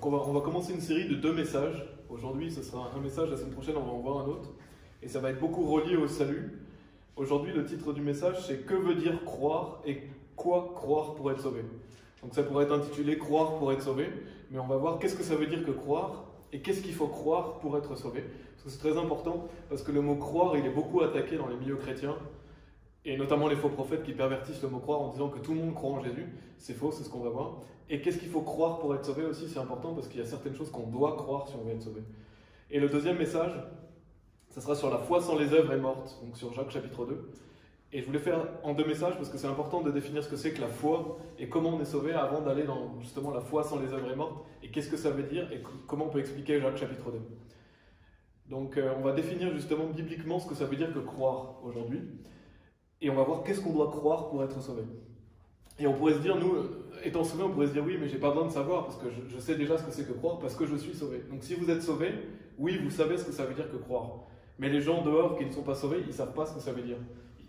Donc on va commencer une série de 2 messages. Aujourd'hui, ce sera un message, la semaine prochaine, on va en voir un autre. Et ça va être beaucoup relié au salut. Aujourd'hui, le titre du message, c'est « Que veut dire croire et quoi croire pour être sauvé ?» Donc ça pourrait être intitulé « Croire pour être sauvé », mais on va voir qu'est-ce que ça veut dire que croire et qu'est-ce qu'il faut croire pour être sauvé. Parce que c'est très important, parce que le mot « croire », il est beaucoup attaqué dans les milieux chrétiens, et notamment les faux prophètes qui pervertissent le mot « croire » en disant que tout le monde croit en Jésus. C'est faux, c'est ce qu'on va voir. Et qu'est-ce qu'il faut croire pour être sauvé aussi, c'est important, parce qu'il y a certaines choses qu'on doit croire si on veut être sauvé. Et le deuxième message, ça sera sur la foi sans les œuvres est morte, donc sur Jacques chapitre 2. Et je voulais faire en 2 messages parce que c'est important de définir ce que c'est que la foi et comment on est sauvé avant d'aller dans justement la foi sans les œuvres est morte et qu'est-ce que ça veut dire et comment on peut expliquer Jacques chapitre 2. Donc on va définir justement bibliquement ce que ça veut dire que croire aujourd'hui et on va voir qu'est-ce qu'on doit croire pour être sauvé. Et on pourrait se dire, nous, étant sauvés, on pourrait se dire oui, mais j'ai pas besoin de savoir parce que je sais déjà ce que c'est que croire parce que je suis sauvé. Donc si vous êtes sauvé, oui, vous savez ce que ça veut dire que croire. Mais les gens dehors qui ne sont pas sauvés, ils ne savent pas ce que ça veut dire.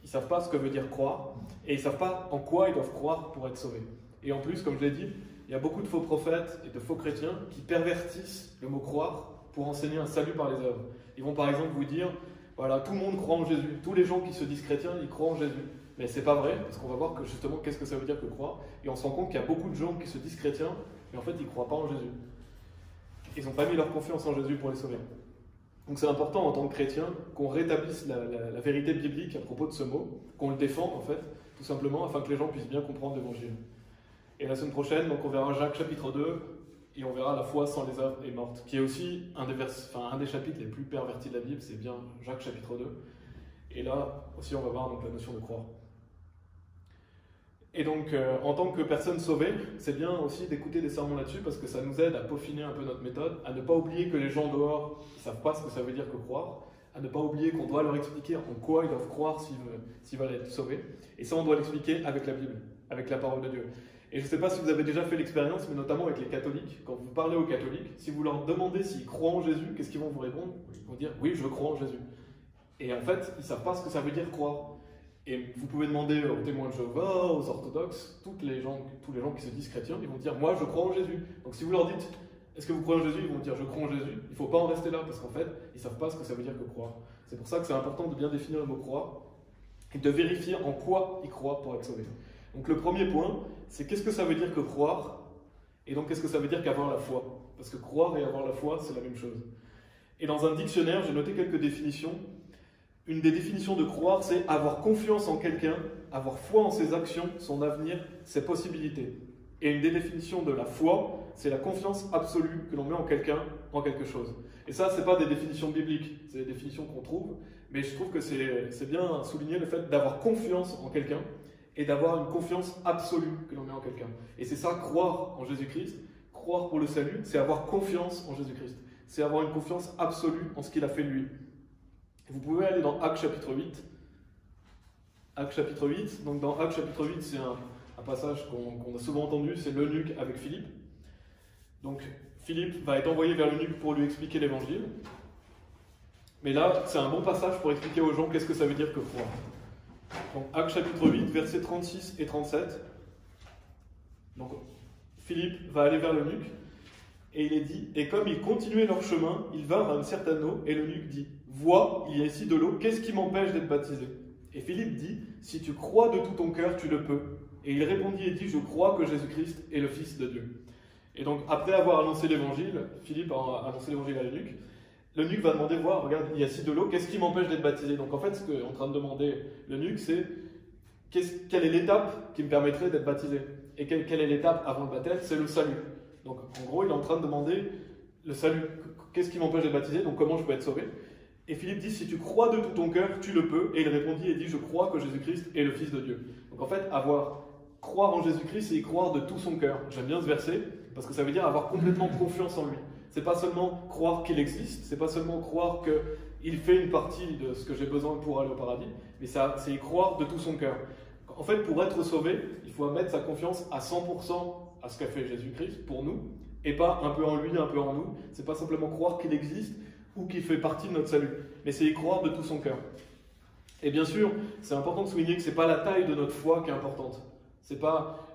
Ils ne savent pas ce que veut dire croire et ils ne savent pas en quoi ils doivent croire pour être sauvés. Et en plus, comme je l'ai dit, il y a beaucoup de faux prophètes et de faux chrétiens qui pervertissent le mot croire pour enseigner un salut par les œuvres. Ils vont par exemple vous dire, voilà, tout le monde croit en Jésus. Tous les gens qui se disent chrétiens, ils croient en Jésus. Mais c'est pas vrai, parce qu'on va voir que justement, qu'est-ce que ça veut dire que croire. Et on se rend compte qu'il y a beaucoup de gens qui se disent chrétiens, mais en fait, ils ne croient pas en Jésus. Ils n'ont pas mis leur confiance en Jésus pour les sauver. Donc c'est important en tant que chrétien qu'on rétablisse la vérité biblique à propos de ce mot, qu'on le défende en fait, tout simplement, afin que les gens puissent bien comprendre l'évangile. Et la semaine prochaine, donc on verra Jacques chapitre 2, et on verra la foi sans les œuvres est morte, qui est aussi un des chapitres les plus pervertis de la Bible, c'est bien Jacques chapitre 2. Et là aussi on va voir donc la notion de croire. Et donc, en tant que personne sauvée, c'est bien aussi d'écouter des sermons là-dessus parce que ça nous aide à peaufiner un peu notre méthode, à ne pas oublier que les gens dehors ne savent pas ce que ça veut dire que croire, à ne pas oublier qu'on doit leur expliquer en quoi ils doivent croire s'ils veulent être sauvés. Et ça, on doit l'expliquer avec la Bible, avec la parole de Dieu. Et je ne sais pas si vous avez déjà fait l'expérience, mais notamment avec les catholiques. Quand vous parlez aux catholiques, si vous leur demandez s'ils croient en Jésus, qu'est-ce qu'ils vont vous répondre? Ils vont dire « Oui, je crois en Jésus ». Et en fait, ils ne savent pas ce que ça veut dire croire. Et vous pouvez demander aux témoins de Jéhovah, aux orthodoxes, tous les gens qui se disent chrétiens, ils vont dire « Moi, je crois en Jésus ». Donc si vous leur dites « Est-ce que vous croyez en Jésus ?» Ils vont dire « Je crois en Jésus ». Il ne faut pas en rester là, parce qu'en fait, ils ne savent pas ce que ça veut dire que croire. C'est pour ça que c'est important de bien définir le mot « croire » et de vérifier en quoi ils croient pour être sauvés. Donc le premier point, c'est qu'est-ce que ça veut dire que croire, et donc qu'est-ce que ça veut dire qu'avoir la foi. Parce que croire et avoir la foi, c'est la même chose. Et dans un dictionnaire, j'ai noté quelques définitions. Une des définitions de croire, c'est avoir confiance en quelqu'un, avoir foi en ses actions, son avenir, ses possibilités. Et une des définitions de la foi, c'est la confiance absolue que l'on met en quelqu'un, en quelque chose. Et ça, ce n'est pas des définitions bibliques, c'est des définitions qu'on trouve, mais je trouve que c'est bien souligné le fait d'avoir confiance en quelqu'un et d'avoir une confiance absolue que l'on met en quelqu'un. Et c'est ça, croire en Jésus-Christ, croire pour le salut, c'est avoir confiance en Jésus-Christ. C'est avoir une confiance absolue en ce qu'il a fait lui. Vous pouvez aller dans Actes chapitre 8. Actes chapitre 8. Donc dans Actes chapitre 8, c'est un passage qu'on a souvent entendu, c'est l'eunuque avec Philippe. Donc Philippe va être envoyé vers l'eunuque pour lui expliquer l'évangile. Mais là, c'est un bon passage pour expliquer aux gens qu'est-ce que ça veut dire que croire. Donc Actes chapitre 8, versets 36 et 37. Donc Philippe va aller vers l'eunuque. Et il est dit, et comme ils continuaient leur chemin, ils vinrent à une certaine eau, et l'eunuque dit, vois, il y a ici de l'eau, qu'est-ce qui m'empêche d'être baptisé? Et Philippe dit, si tu crois de tout ton cœur, tu le peux. Et il répondit et dit, je crois que Jésus-Christ est le Fils de Dieu. Et donc, après avoir annoncé l'évangile, Philippe a annoncé l'évangile à l'eunuque va demander, voir, regarde, il y a ici de l'eau, qu'est-ce qui m'empêche d'être baptisé? Donc en fait, ce qu'est en train de demander l'eunuque, c'est, quelle est l'étape qui me permettrait d'être baptisé? Et quelle est l'étape avant le baptême? C'est le salut. Donc en gros, il est en train de demander le salut. Qu'est-ce qui m'empêche d'être baptisé? Donc comment je peux être sauvé? Et Philippe dit, si tu crois de tout ton cœur, tu le peux. Et il répondit et dit, je crois que Jésus-Christ est le Fils de Dieu. Donc en fait, croire en Jésus-Christ, c'est y croire de tout son cœur. J'aime bien ce verset, parce que ça veut dire avoir complètement confiance en lui. C'est pas seulement croire qu'il existe, c'est pas seulement croire qu'il fait une partie de ce que j'ai besoin pour aller au paradis, mais c'est y croire de tout son cœur. En fait, pour être sauvé, il faut mettre sa confiance à 100% à ce qu'a fait Jésus-Christ pour nous, et pas un peu en lui, un peu en nous. C'est pas simplement croire qu'il existe ou qu'il fait partie de notre salut, mais c'est y croire de tout son cœur. Et bien sûr, c'est important de souligner que c'est pas la taille de notre foi qui est importante. C'est pas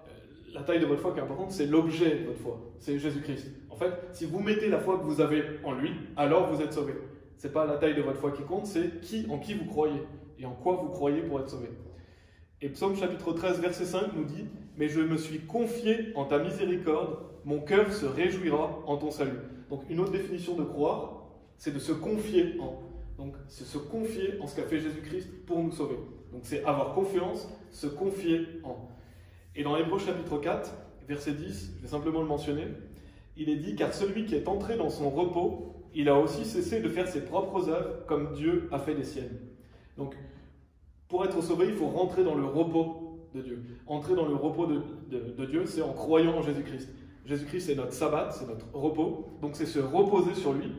la taille de votre foi qui est importante, c'est l'objet de votre foi, c'est Jésus-Christ. En fait, si vous mettez la foi que vous avez en lui, alors vous êtes sauvé. Ce n'est pas la taille de votre foi qui compte, c'est en qui vous croyez et en quoi vous croyez pour être sauvé. Et Psaume chapitre 13, verset 5 nous dit « Mais je me suis confié en ta miséricorde, mon cœur se réjouira en ton salut. » Donc une autre définition de croire, c'est de se confier en. Donc c'est se confier en ce qu'a fait Jésus-Christ pour nous sauver. Donc c'est avoir confiance, se confier en. Et dans Hébreux chapitre 4, verset 10, je vais simplement le mentionner, il est dit « Car celui qui est entré dans son repos, il a aussi cessé de faire ses propres œuvres comme Dieu a fait les siennes. » Donc pour être sauvé, il faut rentrer dans le repos de Dieu. Entrer dans le repos de Dieu, c'est en croyant en Jésus-Christ. Jésus-Christ, c'est notre sabbat, c'est notre repos. Donc c'est se reposer sur lui.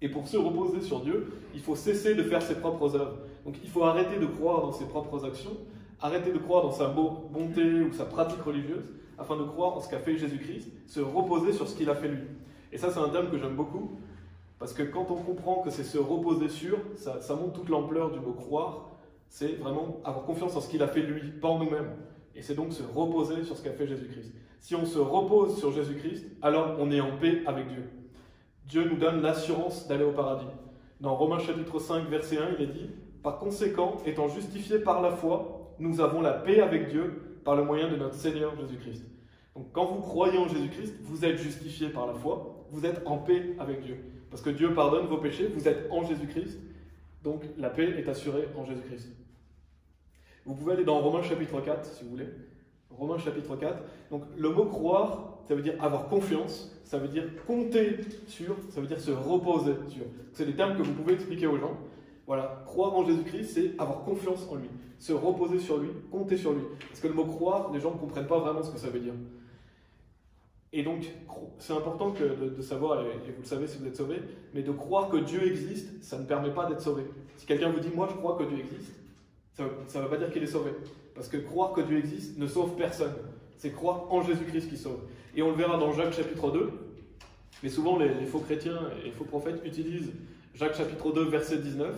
Et pour se reposer sur Dieu, il faut cesser de faire ses propres œuvres. Donc il faut arrêter de croire dans ses propres actions, arrêter de croire dans sa bonté ou sa pratique religieuse, afin de croire en ce qu'a fait Jésus-Christ, se reposer sur ce qu'il a fait lui. Et ça, c'est un terme que j'aime beaucoup, parce que quand on comprend que c'est se reposer sur, ça montre toute l'ampleur du mot croire. C'est vraiment avoir confiance en ce qu'il a fait lui, pas en nous-mêmes. Et c'est donc se reposer sur ce qu'a fait Jésus-Christ. Si on se repose sur Jésus-Christ, alors on est en paix avec Dieu. Dieu nous donne l'assurance d'aller au paradis. Dans Romains chapitre 5, verset 1, il est dit « Par conséquent, étant justifiés par la foi, nous avons la paix avec Dieu par le moyen de notre Seigneur Jésus-Christ. » Donc quand vous croyez en Jésus-Christ, vous êtes justifiés par la foi, vous êtes en paix avec Dieu. Parce que Dieu pardonne vos péchés, vous êtes en Jésus-Christ, donc la paix est assurée en Jésus-Christ. Vous pouvez aller dans Romains chapitre 4, si vous voulez. Romains chapitre 4. Donc le mot croire, ça veut dire avoir confiance, ça veut dire compter sur, ça veut dire se reposer sur. C'est des termes que vous pouvez expliquer aux gens. Voilà, croire en Jésus-Christ, c'est avoir confiance en lui, se reposer sur lui, compter sur lui. Parce que le mot croire, les gens ne comprennent pas vraiment ce que ça veut dire. Et donc, c'est important de savoir, et vous le savez si vous êtes sauvé, mais de croire que Dieu existe, ça ne permet pas d'être sauvé. Si quelqu'un vous dit « moi je crois que Dieu existe », ça ne veut pas dire qu'il est sauvé. Parce que croire que Dieu existe ne sauve personne. C'est croire en Jésus-Christ qui sauve. Et on le verra dans Jacques chapitre 2. Mais souvent les faux chrétiens et les faux prophètes utilisent Jacques chapitre 2 verset 19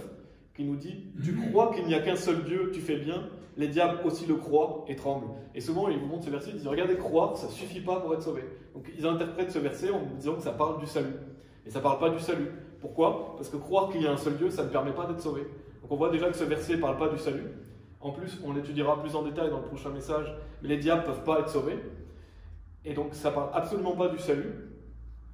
qui nous dit « Tu crois qu'il n'y a qu'un seul Dieu, tu fais bien, les diables aussi le croient et tremblent. » Et souvent ils vous montrent ce verset, ils disent « Regardez, croire, ça ne suffit pas pour être sauvé. » Donc ils interprètent ce verset en disant que ça parle du salut. Et ça ne parle pas du salut. Pourquoi? Parce que croire qu'il y a un seul Dieu, ça ne permet pas d'être sauvé. Donc on voit déjà que ce verset ne parle pas du salut. En plus, on l'étudiera plus en détail dans le prochain message, mais les diables ne peuvent pas être sauvés. Et donc ça ne parle absolument pas du salut,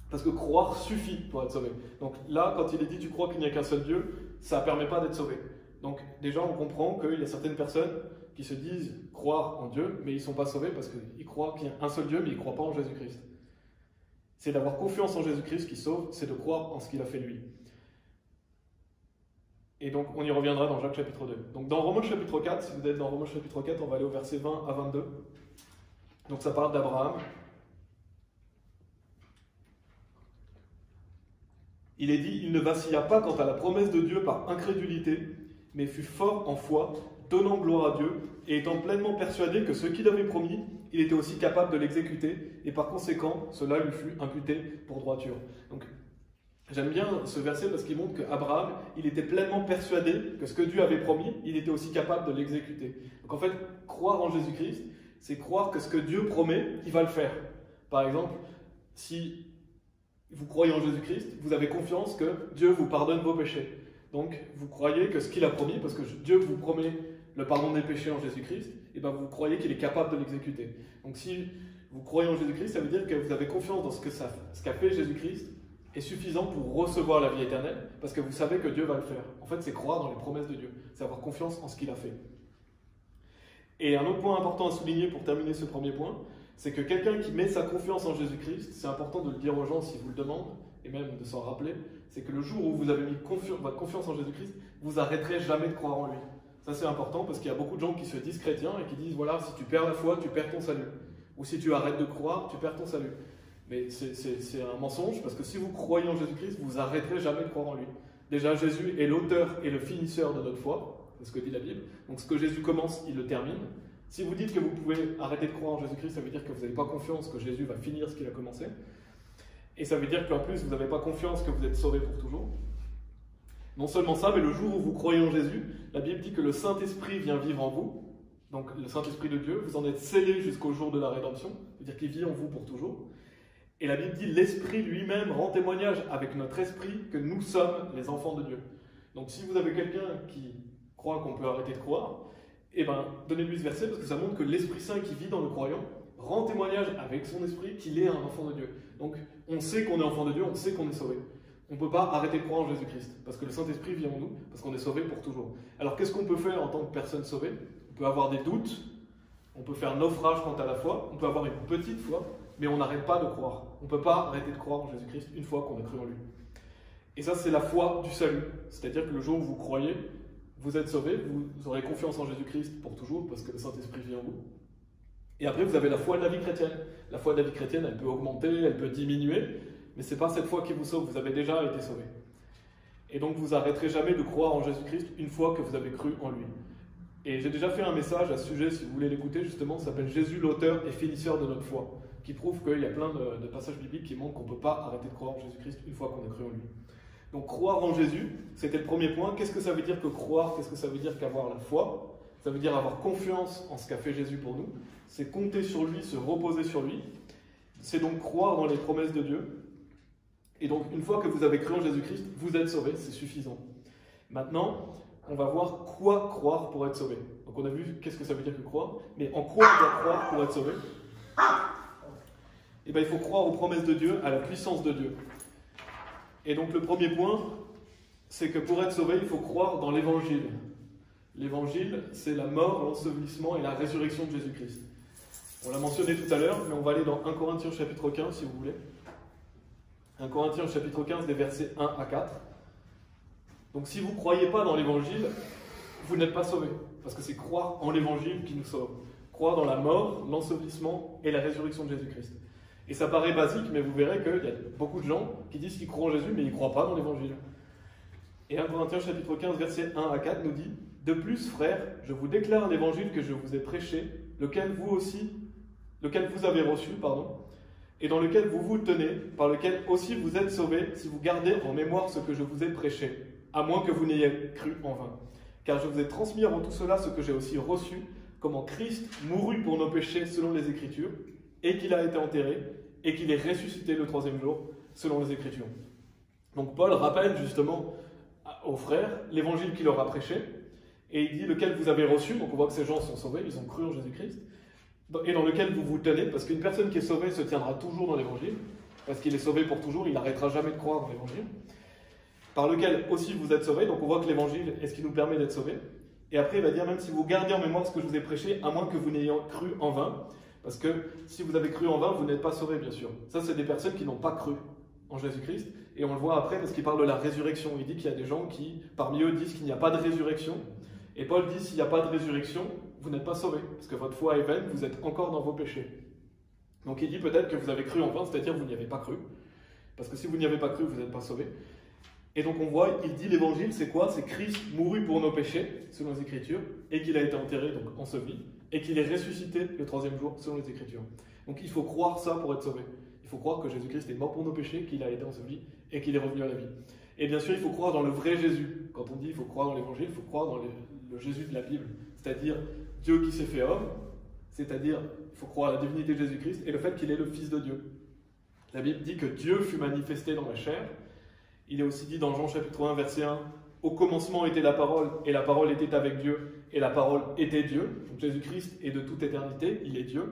parce que croire suffit pour être sauvé. Donc là, quand il est dit « tu crois qu'il n'y a qu'un seul Dieu », ça ne permet pas d'être sauvé. Donc déjà, on comprend qu'il y a certaines personnes qui se disent croire en Dieu, mais ils ne sont pas sauvés parce qu'ils croient qu'il y a un seul Dieu, mais ils ne croient pas en Jésus-Christ. C'est d'avoir confiance en Jésus-Christ qui sauve, c'est de croire en ce qu'il a fait lui. Et donc, on y reviendra dans Jacques chapitre 2. Donc, dans Romains chapitre 4, si vous êtes dans Romains chapitre 4, on va aller au verset 20 à 22. Donc, ça parle d'Abraham. Il est dit, il ne vacilla pas quant à la promesse de Dieu par incrédulité, mais fut fort en foi, donnant gloire à Dieu, et étant pleinement persuadé que ce qu'il avait promis, il était aussi capable de l'exécuter, et par conséquent, cela lui fut imputé pour droiture. Donc, j'aime bien ce verset parce qu'il montre qu'Abraham, il était pleinement persuadé que ce que Dieu avait promis, il était aussi capable de l'exécuter. Donc en fait, croire en Jésus-Christ, c'est croire que ce que Dieu promet, il va le faire. Par exemple, si vous croyez en Jésus-Christ, vous avez confiance que Dieu vous pardonne vos péchés. Donc vous croyez que ce qu'il a promis, parce que Dieu vous promet le pardon des péchés en Jésus-Christ, et bien vous croyez qu'il est capable de l'exécuter. Donc si vous croyez en Jésus-Christ, ça veut dire que vous avez confiance dans ce qu'a fait Jésus-Christ, est suffisant pour recevoir la vie éternelle, parce que vous savez que Dieu va le faire. En fait, c'est croire dans les promesses de Dieu, c'est avoir confiance en ce qu'il a fait. Et un autre point important à souligner pour terminer ce premier point, c'est que quelqu'un qui met sa confiance en Jésus-Christ, c'est important de le dire aux gens s'ils vous le demandent, et même de s'en rappeler, c'est que le jour où vous avez mis votre confiance en Jésus-Christ, vous n'arrêterez jamais de croire en lui. Ça c'est important parce qu'il y a beaucoup de gens qui se disent chrétiens et qui disent voilà, si tu perds la foi, tu perds ton salut. Ou si tu arrêtes de croire, tu perds ton salut. Mais c'est un mensonge, parce que si vous croyez en Jésus-Christ, vous n'arrêterez jamais de croire en lui. Déjà, Jésus est l'auteur et le finisseur de notre foi, c'est ce que dit la Bible. Donc ce que Jésus commence, il le termine. Si vous dites que vous pouvez arrêter de croire en Jésus-Christ, ça veut dire que vous n'avez pas confiance que Jésus va finir ce qu'il a commencé. Et ça veut dire qu'en plus, vous n'avez pas confiance que vous êtes sauvé pour toujours. Non seulement ça, mais le jour où vous croyez en Jésus, la Bible dit que le Saint-Esprit vient vivre en vous. donc le Saint-Esprit de Dieu, vous en êtes scellés jusqu'au jour de la rédemption, c'est-à-dire qu'il vit en vous pour toujours. Et la Bible dit, l'Esprit lui-même rend témoignage avec notre esprit que nous sommes les enfants de Dieu. Donc si vous avez quelqu'un qui croit qu'on peut arrêter de croire, eh ben, donnez-lui ce verset parce que ça montre que l'Esprit Saint qui vit dans le croyant rend témoignage avec son esprit qu'il est un enfant de Dieu. Donc on sait qu'on est enfant de Dieu, on sait qu'on est sauvé. On ne peut pas arrêter de croire en Jésus-Christ parce que le Saint-Esprit vit en nous, parce qu'on est sauvé pour toujours. Alors qu'est-ce qu'on peut faire en tant que personne sauvée? On peut avoir des doutes, on peut faire naufrage quant à la foi, on peut avoir une petite foi, mais on n'arrête pas de croire. On ne peut pas arrêter de croire en Jésus-Christ une fois qu'on a cru en lui. Et ça, c'est la foi du salut. C'est-à-dire que le jour où vous croyez, vous êtes sauvé, vous aurez confiance en Jésus-Christ pour toujours, parce que le Saint-Esprit vit en vous. Et après, vous avez la foi de la vie chrétienne. La foi de la vie chrétienne, elle peut augmenter, elle peut diminuer, mais ce n'est pas cette foi qui vous sauve, vous avez déjà été sauvé. Et donc, vous n'arrêterez jamais de croire en Jésus-Christ une fois que vous avez cru en lui. Et j'ai déjà fait un message à ce sujet, si vous voulez l'écouter, justement, ça s'appelle « Jésus, l'auteur et finisseur de notre foi », qui prouve qu'il y a plein de passages bibliques qui montrent qu'on ne peut pas arrêter de croire en Jésus-Christ une fois qu'on a cru en lui. Donc croire en Jésus, c'était le premier point. Qu'est-ce que ça veut dire que croire? Qu'est-ce que ça veut dire qu'avoir la foi? Ça veut dire avoir confiance en ce qu'a fait Jésus pour nous. C'est compter sur lui, se reposer sur lui. C'est donc croire dans les promesses de Dieu. Et donc une fois que vous avez cru en Jésus-Christ, vous êtes sauvé, c'est suffisant. Maintenant, on va voir quoi croire pour être sauvé. Donc on a vu qu'est-ce que ça veut dire que croire, mais en quoi on doit croire pour être sauvé? Eh bien, il faut croire aux promesses de Dieu, à la puissance de Dieu. Et donc le premier point, c'est que pour être sauvé, il faut croire dans l'Évangile. L'Évangile, c'est la mort, l'ensevelissement et la résurrection de Jésus-Christ. On l'a mentionné tout à l'heure, mais on va aller dans 1 Corinthiens chapitre 15, si vous voulez. 1 Corinthiens chapitre 15, des versets 1 à 4. Donc si vous ne croyez pas dans l'Évangile, vous n'êtes pas sauvé. Parce que c'est croire en l'Évangile qui nous sauve. Croire dans la mort, l'ensevelissement et la résurrection de Jésus-Christ. Et ça paraît basique, mais vous verrez qu'il y a beaucoup de gens qui disent qu'ils croient en Jésus, mais ils ne croient pas dans l'Évangile. Et 1 Corinthiens chapitre 15, versets 1 à 4 nous dit « De plus, frères, je vous déclare l'Évangile que je vous ai prêché, lequel vous avez reçu, et dans lequel vous vous tenez, par lequel aussi vous êtes sauvés, si vous gardez en mémoire ce que je vous ai prêché, à moins que vous n'ayez cru en vain. Car je vous ai transmis avant tout cela ce que j'ai aussi reçu, comment Christ mourut pour nos péchés selon les Écritures, et qu'il a été enterré, et qu'il est ressuscité le troisième jour, selon les Écritures. » Donc Paul rappelle justement aux frères l'évangile qu'il leur a prêché, et il dit lequel vous avez reçu, donc on voit que ces gens sont sauvés, ils ont cru en Jésus-Christ, et dans lequel vous vous tenez, parce qu'une personne qui est sauvée se tiendra toujours dans l'évangile, parce qu'il est sauvé pour toujours, il n'arrêtera jamais de croire dans l'évangile, par lequel aussi vous êtes sauvés, donc on voit que l'évangile est ce qui nous permet d'être sauvés, et après il va dire même si vous gardez en mémoire ce que je vous ai prêché, à moins que vous n'ayez cru en vain. Parce que si vous avez cru en vain, vous n'êtes pas sauvés, bien sûr. Ça, c'est des personnes qui n'ont pas cru en Jésus-Christ. Et on le voit après parce qu'il parle de la résurrection. Il dit qu'il y a des gens qui, parmi eux, disent qu'il n'y a pas de résurrection. Et Paul dit, s'il n'y a pas de résurrection, vous n'êtes pas sauvés. Parce que votre foi est vaine, vous êtes encore dans vos péchés. Donc il dit peut-être que vous avez cru en vain, c'est-à-dire que vous n'y avez pas cru. Parce que si vous n'y avez pas cru, vous n'êtes pas sauvés. Et donc on voit, il dit l'évangile, c'est quoi? C'est Christ mourut pour nos péchés, selon les Écritures, et qu'il a été enterré, donc enseveli, et qu'il est ressuscité le troisième jour, selon les Écritures. Donc il faut croire ça pour être sauvé. Il faut croire que Jésus-Christ est mort pour nos péchés, qu'il a été enseveli, et qu'il est revenu à la vie. Et bien sûr, il faut croire dans le vrai Jésus. Quand on dit il faut croire dans l'évangile, il faut croire dans le Jésus de la Bible, c'est-à-dire Dieu qui s'est fait homme, c'est-à-dire il faut croire à la divinité de Jésus-Christ, et le fait qu'il est le Fils de Dieu. La Bible dit que Dieu fut manifesté dans la chair. Il est aussi dit dans Jean chapitre 1, verset 1, « Au commencement était la parole, et la parole était avec Dieu, et la parole était Dieu. » Donc Jésus-Christ est de toute éternité, il est Dieu.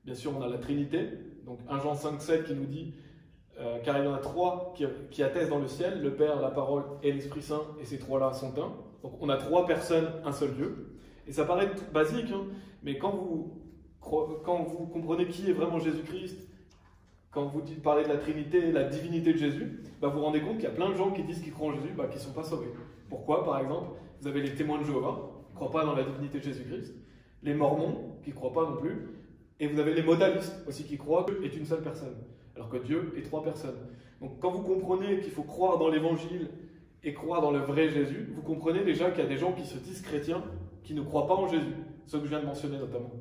Bien sûr, on a la Trinité. Donc 1 Jean 5, 7 qui nous dit « Car il y en a trois qui attestent dans le ciel, le Père, la parole et l'Esprit Saint, et ces trois-là sont un. » Donc on a trois personnes, un seul Dieu. Et ça paraît tout basique, hein, mais quand vous comprenez qui est vraiment Jésus-Christ, quand vous parlez de la Trinité, la divinité de Jésus, vous vous rendez compte qu'il y a plein de gens qui disent qu'ils croient en Jésus, qui ne sont pas sauvés. Pourquoi? Par exemple, vous avez les témoins de Jéhovah, qui ne croient pas dans la divinité de Jésus-Christ, les Mormons, qui ne croient pas non plus, et vous avez les modalistes aussi, qui croient que Dieu est une seule personne, alors que Dieu est trois personnes. Donc quand vous comprenez qu'il faut croire dans l'Évangile et croire dans le vrai Jésus, vous comprenez déjà qu'il y a des gens qui se disent chrétiens, qui ne croient pas en Jésus, ceux que je viens de mentionner notamment.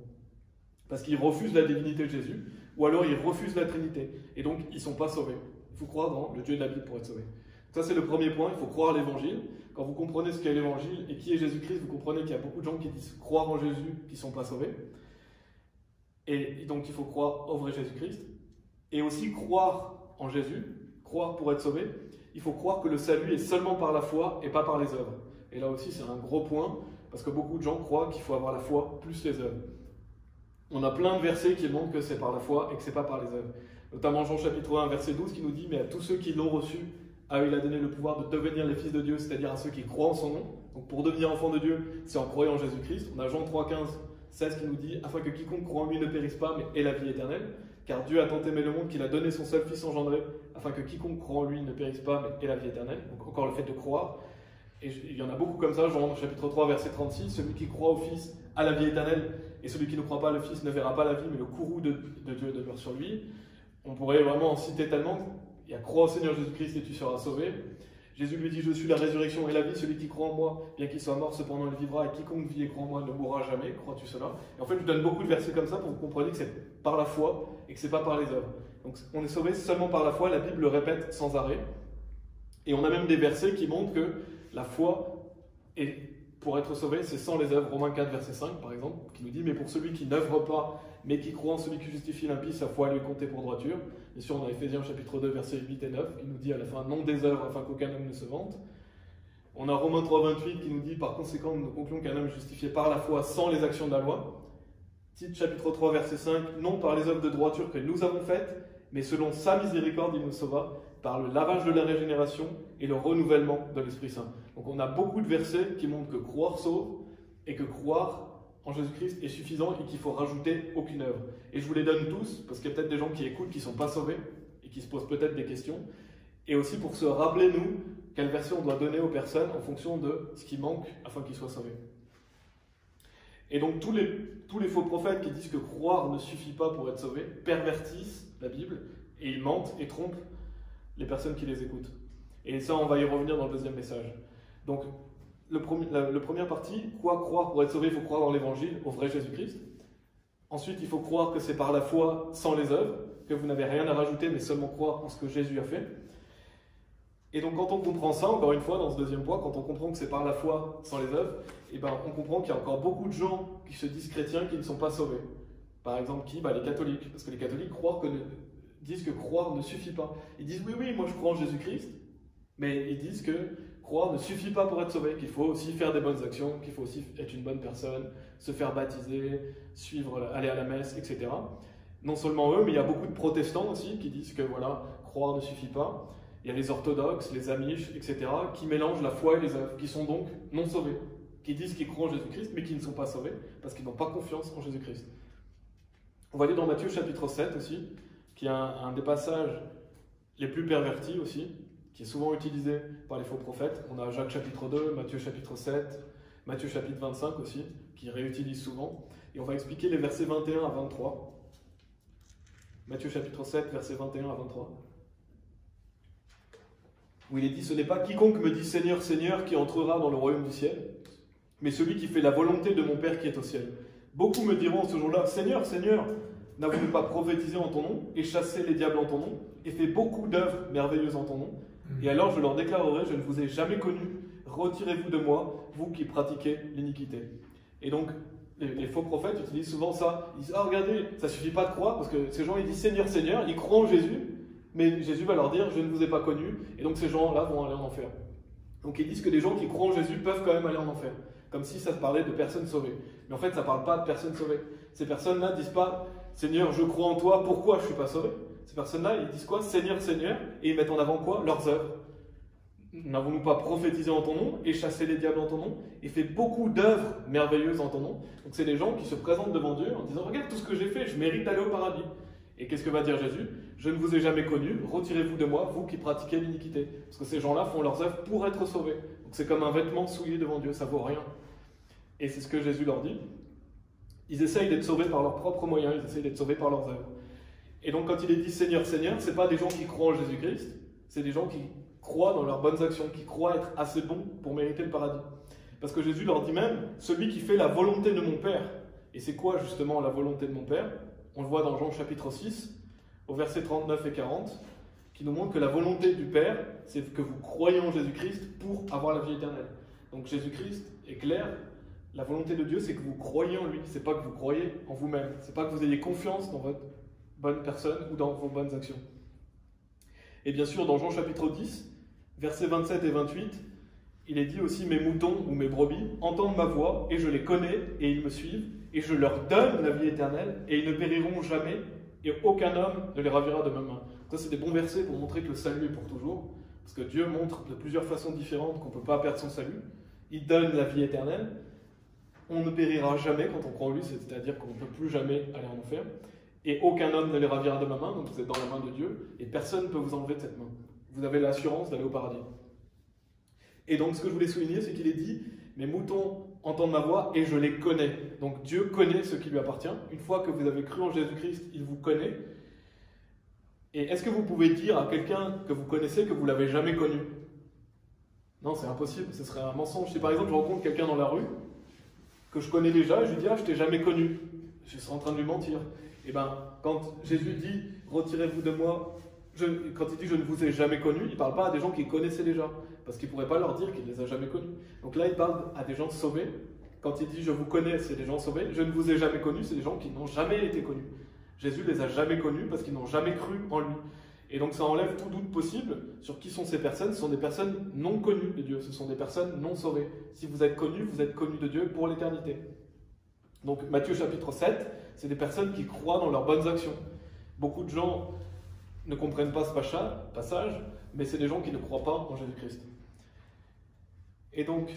Parce qu'ils refusent la divinité de Jésus, ou alors ils refusent la Trinité. Et donc, ils ne sont pas sauvés. Il faut croire dans le Dieu de la Bible pour être sauvé. Ça, c'est le premier point, il faut croire l'évangile. Quand vous comprenez ce qu'est l'évangile et qui est Jésus-Christ, vous comprenez qu'il y a beaucoup de gens qui disent croire en Jésus qui ne sont pas sauvés. Et donc, il faut croire au vrai Jésus-Christ. Et aussi croire en Jésus, croire pour être sauvé. Il faut croire que le salut est seulement par la foi et pas par les œuvres. Et là aussi, c'est un gros point, parce que beaucoup de gens croient qu'il faut avoir la foi plus les œuvres. On a plein de versets qui montrent que c'est par la foi et que c'est pas par les œuvres. Notamment Jean chapitre 1, verset 12, qui nous dit « Mais à tous ceux qui l'ont reçu, à eux il a donné le pouvoir de devenir les fils de Dieu, c'est-à-dire à ceux qui croient en son nom. » Donc pour devenir enfant de Dieu, c'est en croyant en Jésus-Christ. On a Jean 3, 15, 16 qui nous dit « Afin que quiconque croit en lui ne périsse pas, mais ait la vie éternelle. Car Dieu a tant aimé le monde qu'il a donné son seul Fils engendré, afin que quiconque croit en lui ne périsse pas, mais ait la vie éternelle. » Donc encore le fait de croire. Et il y en a beaucoup comme ça, Jean chapitre 3, verset 36, « Celui qui croit au Fils a la vie éternelle, et celui qui ne croit pas le Fils ne verra pas la vie, mais le courroux de Dieu demeure sur lui. » On pourrait vraiment en citer tellement. Il y a « Crois au Seigneur Jésus-Christ et tu seras sauvé ». Jésus lui dit « Je suis la résurrection et la vie, celui qui croit en moi, bien qu'il soit mort, cependant il vivra, et quiconque vit et croit en moi ne mourra jamais. Crois-tu cela ?» Et en fait, je vous donne beaucoup de versets comme ça pour que vous compreniez que c'est par la foi et que ce n'est pas par les œuvres. Donc on est sauvé seulement par la foi, la Bible le répète sans arrêt. Et on a même des versets qui montrent que la foi, pour être sauvé, c'est sans les œuvres. Romains 4, verset 5, par exemple, qui nous dit « Mais pour celui qui n'œuvre pas, mais qui croit en celui qui justifie l'impie, sa foi lui est comptée pour droiture. » Bien sûr, on a Éphésiens chapitre 2, versets 8 et 9, qui nous dit à la fin « Non des œuvres, afin qu'aucun homme ne se vante. » On a Romains 3, 28, qui nous dit « Par conséquent, nous concluons qu'un homme est justifié par la foi sans les actions de la loi. » Tite chapitre 3, verset 5 « Non par les œuvres de droiture que nous avons faites, mais selon sa miséricorde, il nous sauva, par le lavage de la régénération et le renouvellement de l'Esprit Saint. » Donc on a beaucoup de versets qui montrent que croire sauve et que croire en Jésus-Christ est suffisant et qu'il ne faut rajouter aucune œuvre. Et je vous les donne tous, parce qu'il y a peut-être des gens qui écoutent qui ne sont pas sauvés et qui se posent peut-être des questions. Et aussi pour se rappeler, nous, quelle verset on doit donner aux personnes en fonction de ce qui manque afin qu'ils soient sauvés. Et donc tous les faux prophètes qui disent que croire ne suffit pas pour être sauvé pervertissent la Bible et ils mentent et trompent les personnes qui les écoutent. Et ça, on va y revenir dans le deuxième message. Donc, la première partie, quoi croire pour être sauvé, il faut croire dans l'évangile, au vrai Jésus-Christ. Ensuite, il faut croire que c'est par la foi sans les œuvres, que vous n'avez rien à rajouter, mais seulement croire en ce que Jésus a fait. Et donc, quand on comprend ça, encore une fois, dans ce deuxième point, quand on comprend que c'est par la foi sans les œuvres, eh ben, on comprend qu'il y a encore beaucoup de gens qui se disent chrétiens qui ne sont pas sauvés. Par exemple, qui? Les catholiques. Parce que les catholiques disent que croire ne suffit pas. Ils disent oui, moi je crois en Jésus-Christ, mais ils disent que croire ne suffit pas pour être sauvé, qu'il faut aussi faire des bonnes actions, qu'il faut aussi être une bonne personne, se faire baptiser, aller à la messe, etc. Non seulement eux, mais il y a beaucoup de protestants aussi qui disent que voilà, croire ne suffit pas. Il y a les orthodoxes, les amish, etc., qui mélangent la foi et les œuvres, qui sont donc non sauvés, qui disent qu'ils croient en Jésus-Christ, mais qui ne sont pas sauvés, parce qu'ils n'ont pas confiance en Jésus-Christ. On va aller dans Matthieu chapitre 7 aussi, qui est un des passages les plus pervertis aussi, qui est souvent utilisé par les faux prophètes. On a Jacques chapitre 2, Matthieu chapitre 7, Matthieu chapitre 25 aussi, qui réutilisent souvent. Et on va expliquer les versets 21 à 23. Matthieu chapitre 7, versets 21 à 23. Où il est dit « Ce n'est pas quiconque me dit Seigneur, Seigneur qui entrera dans le royaume du ciel, mais celui qui fait la volonté de mon Père qui est au ciel. Beaucoup me diront ce jour-là, Seigneur, Seigneur, n'avons-nous pas prophétisé en ton nom, et chassé les diables en ton nom, et fait beaucoup d'œuvres merveilleuses en ton nom? Et alors je leur déclarerai, je ne vous ai jamais connu, retirez-vous de moi, vous qui pratiquez l'iniquité. » Et donc, les faux prophètes utilisent souvent ça. Ils disent, regardez, ça ne suffit pas de croire, parce que ces gens, ils disent Seigneur, Seigneur, ils croient en Jésus, mais Jésus va leur dire, je ne vous ai pas connu, et donc ces gens-là vont aller en enfer. Donc ils disent que des gens qui croient en Jésus peuvent quand même aller en enfer, comme si ça parlait de personnes sauvées. Mais en fait, ça ne parle pas de personnes sauvées. Ces personnes-là ne disent pas, Seigneur, je crois en toi, pourquoi je ne suis pas sauvé? Ces personnes-là, ils disent quoi? Seigneur, Seigneur, et ils mettent en avant quoi? Leurs œuvres. N'avons-nous pas prophétisé en ton nom, et chassé les diables en ton nom, et fait beaucoup d'œuvres merveilleuses en ton nom? Donc c'est des gens qui se présentent devant Dieu en disant, regarde tout ce que j'ai fait, je mérite d'aller au paradis. Et qu'est-ce que va dire Jésus? Je ne vous ai jamais connu, retirez-vous de moi, vous qui pratiquez l'iniquité. Parce que ces gens-là font leurs œuvres pour être sauvés. Donc c'est comme un vêtement souillé devant Dieu, ça vaut rien. Et c'est ce que Jésus leur dit. Ils essayent d'être sauvés par leurs propres moyens, ils essayent d'être sauvés par leurs œuvres. Et donc quand il est dit Seigneur, Seigneur, ce n'est pas des gens qui croient en Jésus-Christ, c'est des gens qui croient dans leurs bonnes actions, qui croient être assez bons pour mériter le paradis. Parce que Jésus leur dit même, celui qui fait la volonté de mon Père. Et c'est quoi justement la volonté de mon Père? On le voit dans Jean chapitre 6, au verset 39 et 40. qui nous montre que la volonté du Père, c'est que vous croyez en Jésus-Christ pour avoir la vie éternelle. Donc Jésus-Christ est clair, la volonté de Dieu, c'est que vous croyez en lui, c'est pas que vous croyez en vous-même, c'est pas que vous ayez confiance dans votre bonne personne ou dans vos bonnes actions. Et bien sûr, dans Jean chapitre 10, versets 27 et 28, il est dit aussi « Mes moutons ou mes brebis entendent ma voix, et je les connais, et ils me suivent, et je leur donne la vie éternelle, et ils ne périront jamais, et aucun homme ne les ravira de ma main. » Ça, c'est des bons versets pour montrer que le salut est pour toujours, parce que Dieu montre de plusieurs façons différentes qu'on ne peut pas perdre son salut. Il donne la vie éternelle. On ne périra jamais quand on croit en lui, c'est-à-dire qu'on ne peut plus jamais aller en enfer. Et aucun homme ne les ravira de ma main, donc vous êtes dans la main de Dieu, et personne ne peut vous enlever de cette main. Vous avez l'assurance d'aller au paradis. Et donc, ce que je voulais souligner, c'est qu'il est dit « Mes moutons entendent ma voix et je les connais. » Donc, Dieu connaît ce qui lui appartient. Une fois que vous avez cru en Jésus-Christ, il vous connaît. Et est-ce que vous pouvez dire à quelqu'un que vous connaissez que vous ne l'avez jamais connu? Non, c'est impossible, ce serait un mensonge. Si par exemple, je rencontre quelqu'un dans la rue, que je connais déjà, et je lui dis « Ah, je t'ai jamais connu. » Je serais en train de lui mentir. Et bien, quand Jésus dit « Retirez-vous de moi », quand il dit « Je ne vous ai jamais connu », il ne parle pas à des gens qu'il connaissait déjà, parce qu'il ne pourrait pas leur dire qu'il ne les a jamais connus. Donc là, il parle à des gens sauvés. Quand il dit « Je vous connais », c'est des gens sauvés. « Je ne vous ai jamais connus », c'est des gens qui n'ont jamais été connus. Jésus les a jamais connus parce qu'ils n'ont jamais cru en lui. Et donc ça enlève tout doute possible sur qui sont ces personnes. Ce sont des personnes non connues de Dieu, ce sont des personnes non sauvées. Si vous êtes connus de Dieu pour l'éternité. Donc Matthieu chapitre 7, c'est des personnes qui croient dans leurs bonnes actions. Beaucoup de gens ne comprennent pas ce passage, mais c'est des gens qui ne croient pas en Jésus-Christ. Et donc,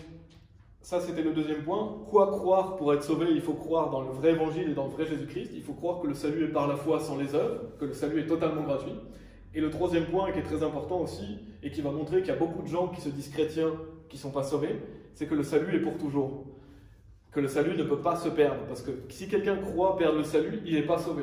ça c'était le deuxième point. Quoi croire pour être sauvé? Il faut croire dans le vrai évangile et dans le vrai Jésus-Christ. Il faut croire que le salut est par la foi sans les œuvres, que le salut est totalement gratuit. Et le troisième point, qui est très important aussi, et qui va montrer qu'il y a beaucoup de gens qui se disent chrétiens, qui ne sont pas sauvés, c'est que le salut est pour toujours. Que le salut ne peut pas se perdre. Parce que si quelqu'un croit perdre le salut, il n'est pas sauvé.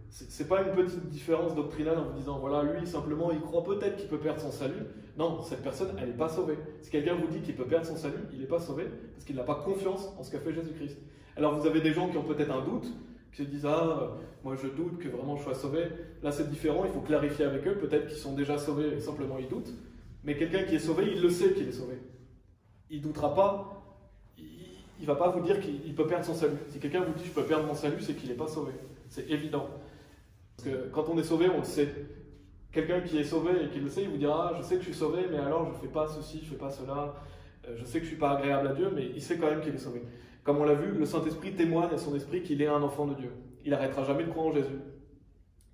Ce n'est pas une petite différence doctrinale en vous disant, voilà, lui, simplement, il croit peut-être qu'il peut perdre son salut. Non, cette personne, elle n'est pas sauvée. Si quelqu'un vous dit qu'il peut perdre son salut, il n'est pas sauvé, parce qu'il n'a pas confiance en ce qu'a fait Jésus-Christ. Alors vous avez des gens qui ont peut-être un doute, qui se disent, ah, moi je doute que vraiment je sois sauvé. Là, c'est différent, il faut clarifier avec eux. Peut-être qu'ils sont déjà sauvés et simplement ils doutent. Mais quelqu'un qui est sauvé, il le sait qu'il est sauvé. Il ne doutera pas, il ne va pas vous dire qu'il peut perdre son salut. Si quelqu'un vous dit, je peux perdre mon salut, c'est qu'il n'est pas sauvé. C'est évident. Parce que quand on est sauvé, on le sait. Quelqu'un qui est sauvé et qui le sait, il vous dira, ah, je sais que je suis sauvé, mais alors je ne fais pas ceci, je ne fais pas cela. Je sais que je ne suis pas agréable à Dieu, mais il sait quand même qu'il est sauvé. Comme on l'a vu, le Saint-Esprit témoigne à son esprit qu'il est un enfant de Dieu. Il n'arrêtera jamais de croire en Jésus.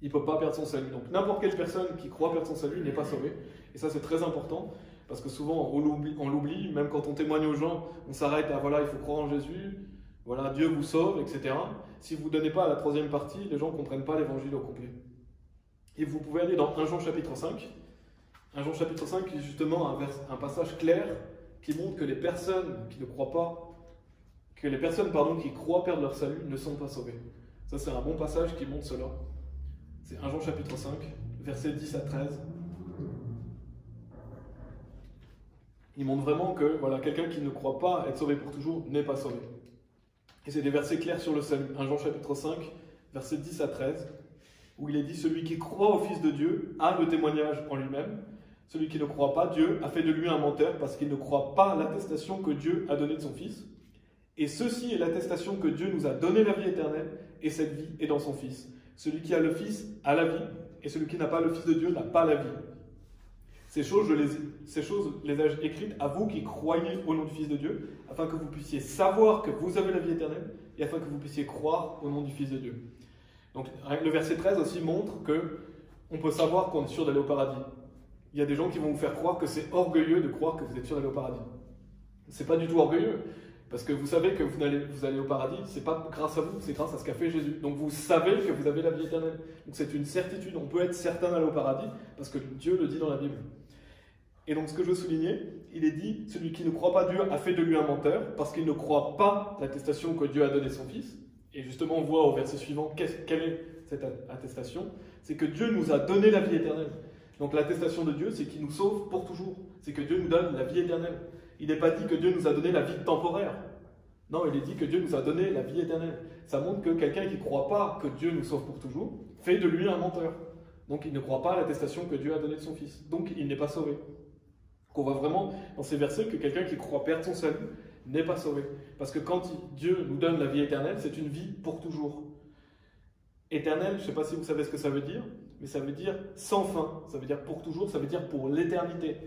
Il ne peut pas perdre son salut. Donc n'importe quelle personne qui croit perdre son salut n'est pas sauvée. Et ça, c'est très important, parce que souvent, on l'oublie. Même quand on témoigne aux gens, on s'arrête à, voilà, il faut croire en Jésus, voilà, Dieu vous sauve, etc. Si vous ne donnez pas à la troisième partie, les gens ne comprennent pas l'évangile au complet. Et vous pouvez aller dans 1 Jean chapitre 5. 1 Jean chapitre 5 qui est justement un passage clair qui montre que les personnes qui ne croient pas, que les personnes qui croient perdre leur salut ne sont pas sauvées. Ça, c'est un bon passage qui montre cela. C'est 1 Jean chapitre 5, versets 10 à 13. Il montre vraiment que voilà, quelqu'un qui ne croit pas être sauvé pour toujours n'est pas sauvé. Et c'est des versets clairs sur le salut. 1 Jean chapitre 5, versets 10 à 13, où il est dit « Celui qui croit au Fils de Dieu a le témoignage en lui-même. Celui qui ne croit pas Dieu a fait de lui un menteur parce qu'il ne croit pas l'attestation que Dieu a donnée de son Fils. Et ceci est l'attestation que Dieu nous a donné la vie éternelle, et cette vie est dans son Fils. Celui qui a le Fils a la vie, et celui qui n'a pas le Fils de Dieu n'a pas la vie. Ces choses, les ai écrites à vous qui croyez au nom du Fils de Dieu, afin que vous puissiez savoir que vous avez la vie éternelle, et afin que vous puissiez croire au nom du Fils de Dieu. » Donc le verset 13 aussi montre qu'on peut savoir qu'on est sûr d'aller au paradis. Il y a des gens qui vont vous faire croire que c'est orgueilleux de croire que vous êtes sûr d'aller au paradis. C'est pas du tout orgueilleux. Parce que vous savez que vous allez au paradis, c'est pas grâce à vous, c'est grâce à ce qu'a fait Jésus. Donc vous savez que vous avez la vie éternelle. Donc c'est une certitude, on peut être certain d'aller au paradis, parce que Dieu le dit dans la Bible. Et donc ce que je veux souligner, il est dit, celui qui ne croit pas Dieu a fait de lui un menteur, parce qu'il ne croit pas l'attestation que Dieu a donnée son Fils. Et justement on voit au verset suivant, quelle est cette attestation? C'est que Dieu nous a donné la vie éternelle. Donc l'attestation de Dieu, c'est qu'il nous sauve pour toujours. C'est que Dieu nous donne la vie éternelle. Il n'est pas dit que Dieu nous a donné la vie temporaire. Non, il est dit que Dieu nous a donné la vie éternelle. Ça montre que quelqu'un qui ne croit pas que Dieu nous sauve pour toujours fait de lui un menteur. Donc il ne croit pas à l'attestation que Dieu a donnée de son Fils. Donc il n'est pas sauvé. On voit vraiment dans ces versets que quelqu'un qui croit perdre son salut n'est pas sauvé. Parce que quand Dieu nous donne la vie éternelle, c'est une vie pour toujours. Éternel, je ne sais pas si vous savez ce que ça veut dire, mais ça veut dire sans fin, ça veut dire pour toujours, ça veut dire pour l'éternité.